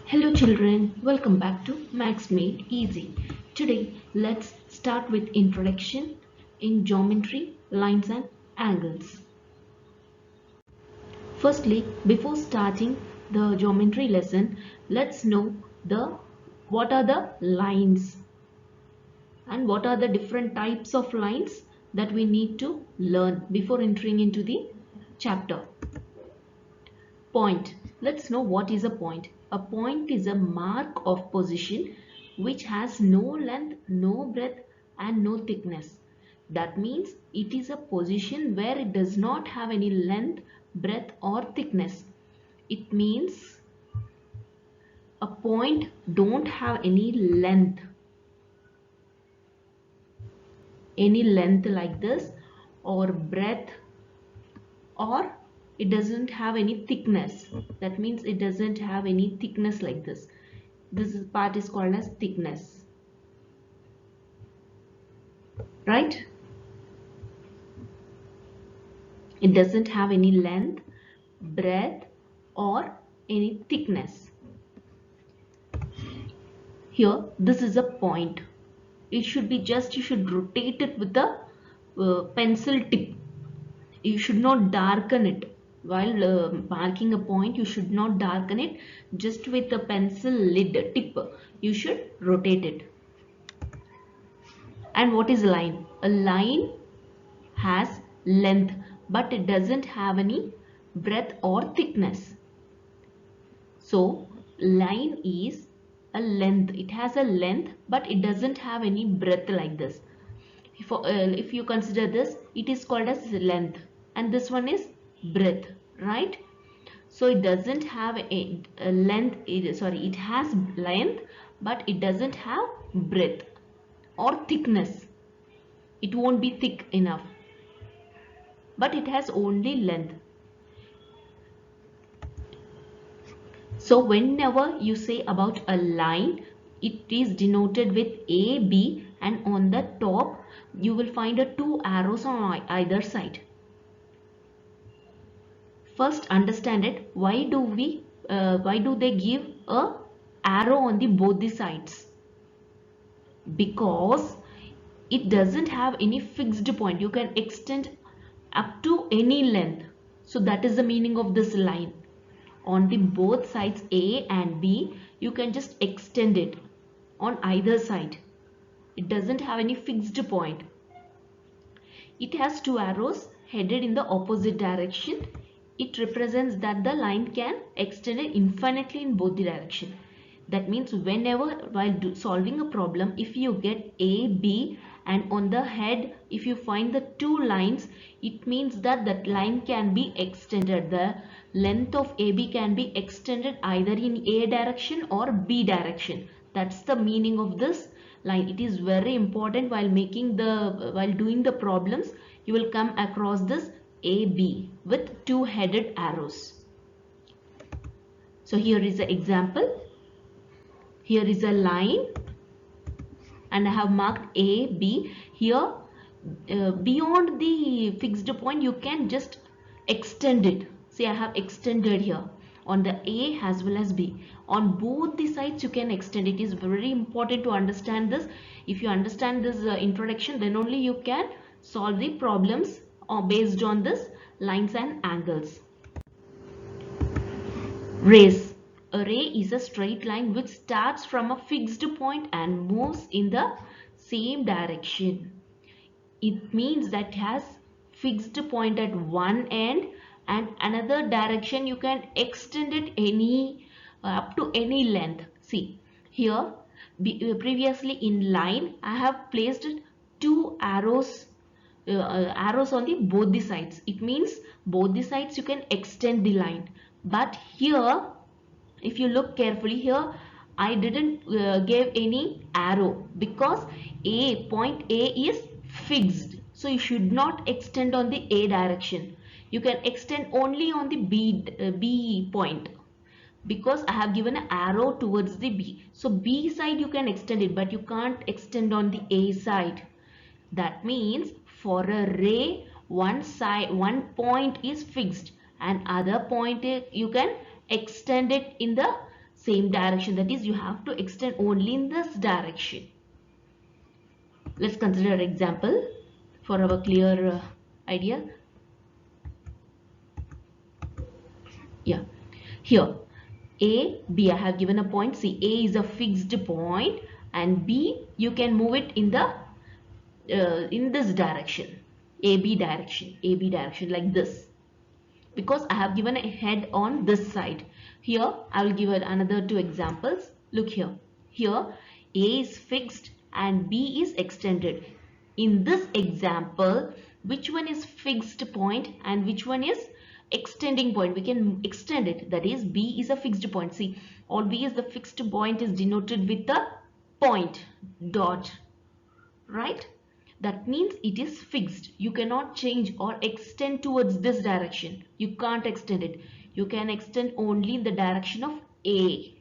Hello children, welcome back to Max Made Easy. Today let's start with introduction in geometry, lines and angles. Firstly, before starting the geometry lesson, let's know the what are the lines and what are the different types of lines that we need to learn before entering into the chapter. Point. Let's know what is a point. A point is a mark of position which has no length, no breadth and no thickness. That means it is a position where it does not have any length, breadth or thickness. It means a point don't have any length like this or breadth, or it doesn't have any thickness. That means it doesn't have any thickness like this. This part is called as thickness, right? It doesn't have any length, breadth or any thickness. Here this is a point. It should be just, you should rotate it with the pencil tip. You should not darken it while marking a point. You should not darken it, just with the pencil lid tip you should rotate it. And what is a line? A line has length but it doesn't have any breadth or thickness. So line is a length. It has a length but it doesn't have any breadth like this. If you consider this, it is called as length and this one is breadth, right? So it doesn't have a length, it has length but it doesn't have breadth or thickness. It won't be thick enough, but it has only length. So whenever you say about a line, it is denoted with A, B, and on the top you will find two arrows on either side. First understand it. Why do they give a arrow on the both the sides? Because it doesn't have any fixed point. You can extend up to any length. So that is the meaning of this line. On the both sides A and B, you can just extend it on either side. It doesn't have any fixed point. It has two arrows headed in the opposite direction. It represents that the line can extend infinitely in both the direction. That means whenever while solving a problem, if you get A, B and on the head if you find the two lines, it means that that line can be extended. The length of AB can be extended either in A direction or B direction. That's the meaning of this line. It is very important while doing the problems. You will come across this AB with two headed arrows. So here is an example. Here is a line and I have marked A, B. Here beyond the fixed point you can just extend it. See, I have extended here on the A as well as B. On both the sides you can extend. It is very important to understand this. If you understand this introduction, then only you can solve the problems based on this lines and angles. Rays. A ray is a straight line which starts from a fixed point and moves in the same direction. It means that it has fixed point at one end and another direction you can extend it up to any length. See here, previously in line I have placed two arrows on the both the sides. It means both the sides you can extend the line. But here if you look carefully, here I didn't give any arrow because point A is fixed. So you should not extend on the A direction. You can extend only on the B point, because I have given an arrow towards the B. So B side you can extend it, but you can't extend on the A side. That means for a ray, one point is fixed and other point you can extend it in the same direction, that is you have to extend only in this direction. Let's consider an example for our clear idea. Yeah, here A, B, I have given a point. See, A is a fixed point and B, you can move it in this direction, AB direction like this, because I have given a head on this side. Here I will give another two examples. Look here. Here A is fixed and B is extended. In this example, which one is fixed point and which one is extending point? We can extend it. That is, B is a fixed point. See, always the fixed point is denoted with the point dot, right? That means it is fixed. You cannot change or extend towards this direction. You can't extend it. You can extend only in the direction of A.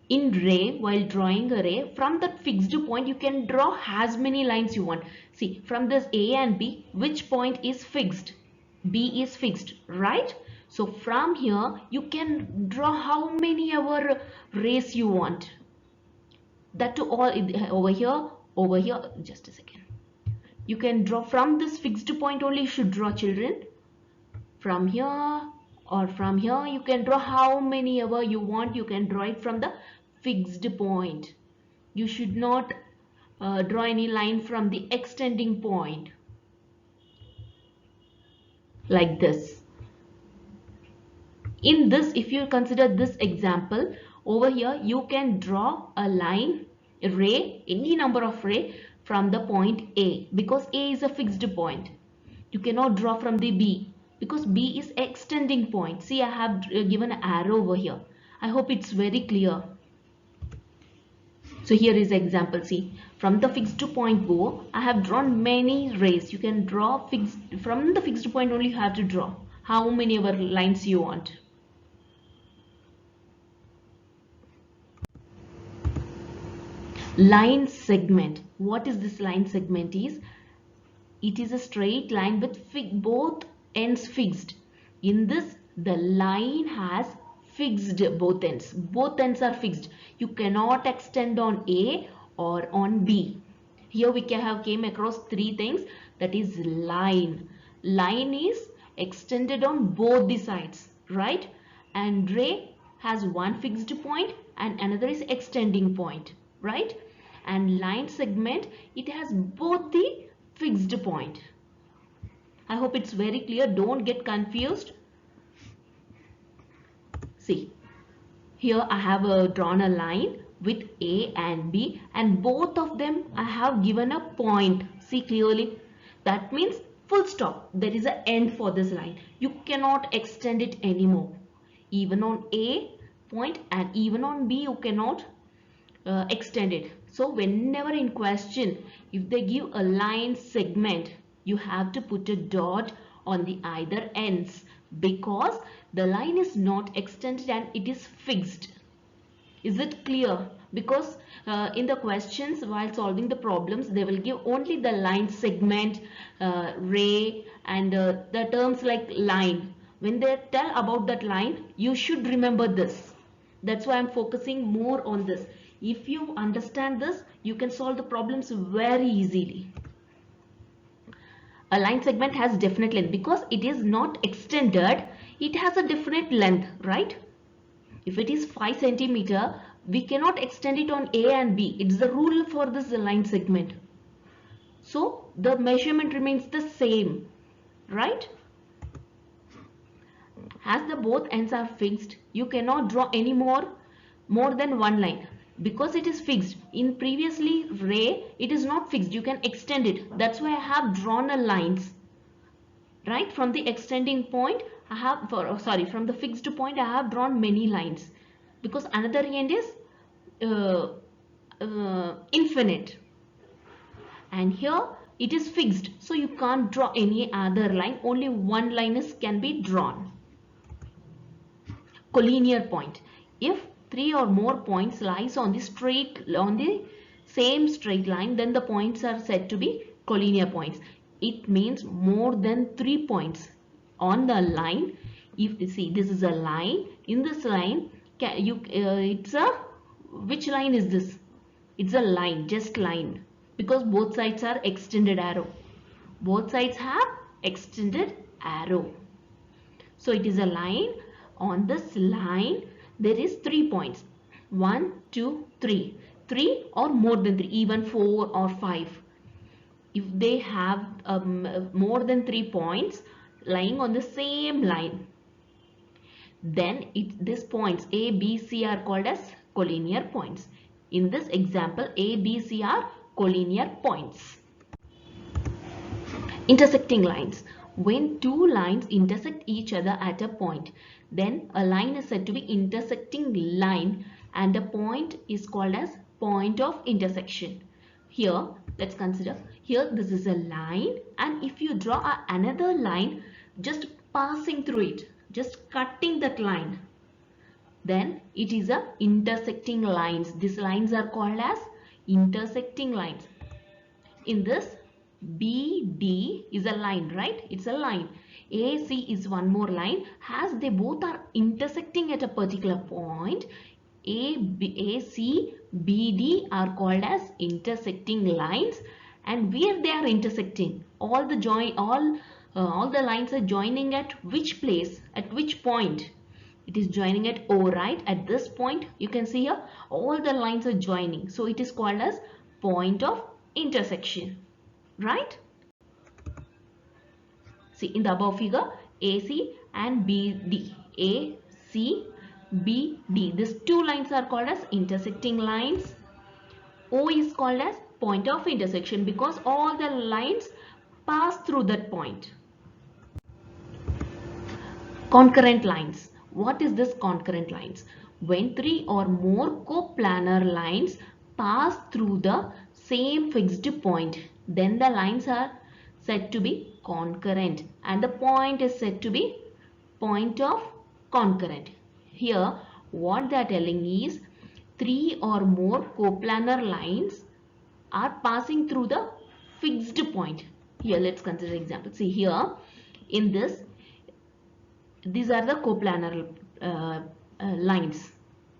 In ray, while drawing a ray, from that fixed point you can draw as many lines you want. See, from this A and B, which point is fixed? B is fixed, right? So from here you can draw how many ever rays you want. That to all over here, just a second. You can draw from this fixed point only. You should draw, children. From here or from here, you can draw how many ever you want. You can draw it from the fixed point. You should not draw any line from the extending point like this. In this, if you consider this example, over here you can draw a line, a ray, any number of ray from the point A, because A is a fixed point. You cannot draw from the B because B is extending point. See, I have given an arrow over here. I hope it's very clear. So here is example. See, from the fixed point O, I have drawn many rays. You can draw from the fixed point only. You have to draw how many ever lines you want. Line segment. What is this line segment? It is a straight line with both ends fixed. In this, the line has fixed both ends. Both ends are fixed. You cannot extend on A or on B. Here we came across three things. That is line. Line is extended on both the sides, right? And ray has one fixed point and another is extending point, right? And line segment, it has both the fixed point. I hope it's very clear. Don't get confused. See, here I have drawn a line with A and B, and both of them I have given a point. See clearly. That means full stop. There is an end for this line. You cannot extend it anymore. Even on A point and even on B, you cannot extend it. So whenever in question, if they give a line segment, you have to put a dot on the either ends, because the line is not extended and it is fixed. Is it clear? Because in the questions while solving the problems, they will give only the line segment, ray, and the terms like line. When they tell about that line, you should remember this. That's why I'm focusing more on this. If you understand this, you can solve the problems very easily. A line segment has definite length because it is not extended. It has a definite length, right? If it is 5 centimeter, we cannot extend it on A and B. It's the rule for this line segment. So the measurement remains the same, right? As the both ends are fixed, you cannot draw any more than one line. Because it is fixed. In previously ray, it is not fixed. You can extend it. That's why I have drawn a lines. Right? From the extending point, from the fixed point, I have drawn many lines. Because another end is infinite. And here it is fixed. So you can't draw any other line. Only one line can be drawn. Collinear point. If 3 or more points lies on the same straight line, then the points are said to be collinear points. It means more than 3 points on the line if you see this is a line, in this line it's a, which line is this? It's a line, just line, because both sides are extended arrow. Both sides have extended arrow. So it is a line. On this line there is 3 points. 1, 2, 3. 3 or more than 3, even 4 or 5. If they have more than 3 points lying on the same line, then these points A, B, C are called as collinear points. In this example, A, B, C are collinear points. Intersecting lines. When two lines intersect each other at a point, then a line is said to be intersecting line and a point is called as point of intersection. Here, let's consider, here this is a line, and if you draw another line just passing through it, just cutting that line, then it is a intersecting lines. These lines are called as intersecting lines. In this, BD is a line, right? It's a line. AC is one more line. As they both are intersecting at a particular point, AC, BD are called as intersecting lines. And where they are intersecting, all the lines are joining at which place, at which point? It is joining at O, right? At this point, you can see here all the lines are joining. So it is called as point of intersection, right? See, in the above figure, AC and BD. AC, BD. These two lines are called as intersecting lines. O is called as point of intersection because all the lines pass through that point. Concurrent lines. What is this concurrent lines? When 3 or more coplanar lines pass through the same fixed point, then the lines are said to be concurrent and the point is said to be point of concurrent. Here what they are telling is 3 or more coplanar lines are passing through the fixed point. Here let's consider example. See here in this, these are the coplanar lines.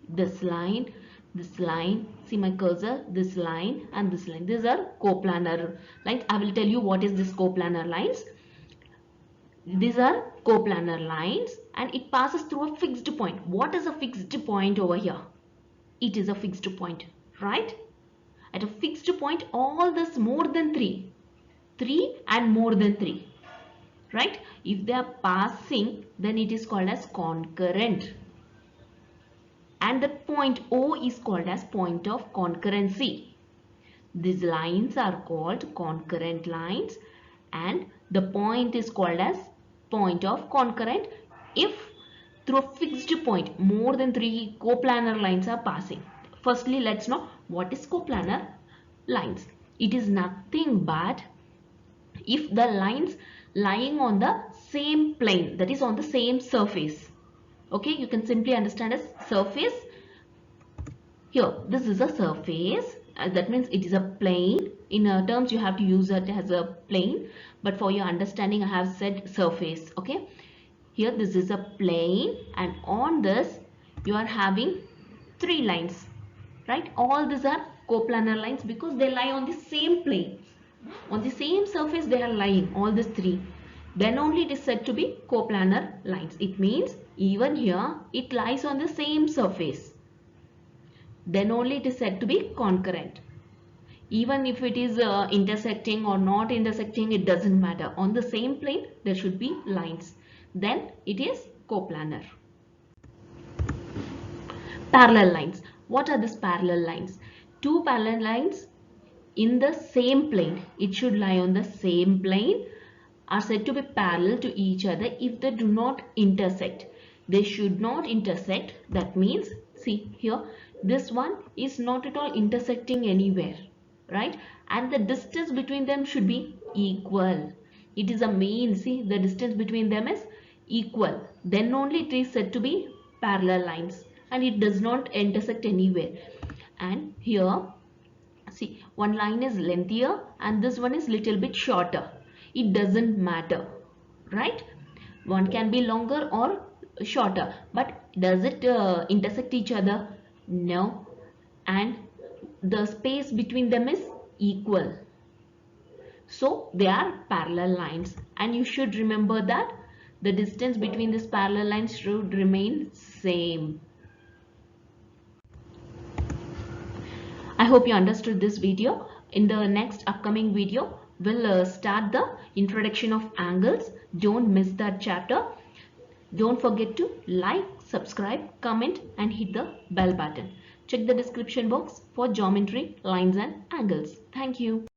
This line, see my cursor, this line and this line. These are coplanar lines. I will tell you what is this coplanar lines. These are coplanar lines and it passes through a fixed point. What is a fixed point over here? It is a fixed point, right? At a fixed point, all this more than 3 and more than 3. Right? If they are passing, then it is called as concurrent. And the point O is called as point of concurrency. These lines are called concurrent lines and the point is called as point of concurrent if through a fixed point more than 3 coplanar lines are passing. Firstly, let's know what is coplanar lines. It is nothing but if the lines lying on the same plane, that is on the same surface. Okay, you can simply understand as surface. Here, this is a surface. That means it is a plane. In terms, you have to use it as a plane. But for your understanding, I have said surface. Okay. Here, this is a plane. And on this, you are having 3 lines. Right. All these are coplanar lines because they lie on the same plane. On the same surface they are lying, all these 3. Then only it is said to be coplanar lines. It means even here it lies on the same surface. Then only it is said to be concurrent. Even if it is intersecting or not intersecting, it doesn't matter. On the same plane there should be lines. Then it is coplanar. Parallel lines. What are these parallel lines? Two parallel lines in the same plane, it should lie on the same plane, are said to be parallel to each other if they do not intersect. They should not intersect. That means, see here, this one is not at all intersecting anywhere, right? And the distance between them should be equal. It is a mean, see, the distance between them is equal. Then only it is said to be parallel lines and it does not intersect anywhere. And here, see, one line is lengthier and this one is little bit shorter. It doesn't matter, right? One can be longer or shorter, but does it intersect each other? No. And the space between them is equal. So they are parallel lines, and you should remember that the distance between these parallel lines should remain same. I hope you understood this video. In the next upcoming video, we'll start the introduction of angles. Don't miss that chapter. Don't forget to like, subscribe, comment and hit the bell button. Check the description box for geometry, lines and angles. Thank you.